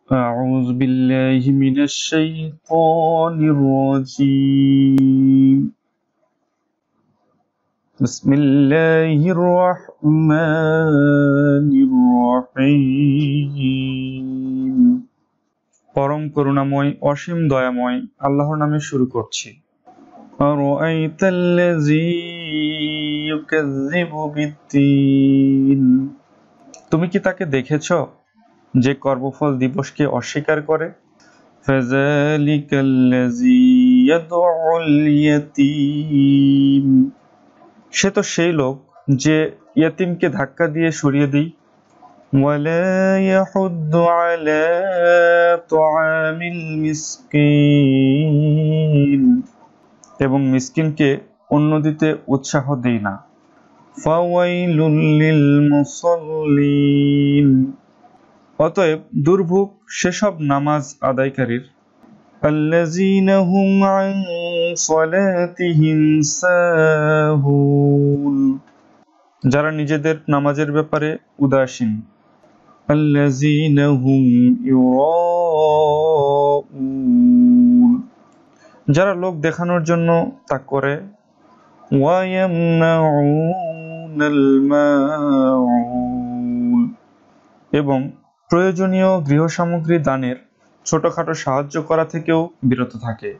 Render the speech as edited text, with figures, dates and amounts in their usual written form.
أعوذ بالله من الشيطان الرجيم بسم الله الرحمن الرحيم পরম করুণাময় অসীম দয়াময় আল্লাহর নামে শুরু করছি। أرأيت الذي يكذب بالدين তুমি কি তাকে দেখেছো যে কর্মফল দিবসকে অস্বীকার করে? فذلك الذي يدعو اليتيم সে তো সেই লোক যে ইয়তিমকে ধাক্কা দিয়ে সরিয়ে দেয়। ولا يحض على طعام المسكين এবং মিসকিনকে অন্ন দিতে উৎসাহ দেয় না। فويل للمصلين অতএব দুর্ভোগ সেসব নামাজ আদায়কারীর। الذين هم عن صلاتهم ساهون যারা নিজেদের নামাজের ব্যাপারে উদাসীন। الذين هم يراءون যারা লোক দেখানোর জন্য তা করে। ويمنعون الماعون এবং প্রয়োজনীয় গৃহসামগ্রী দানের ছোটখাটো সাহায্য করা থেকেও বিরত থাকে।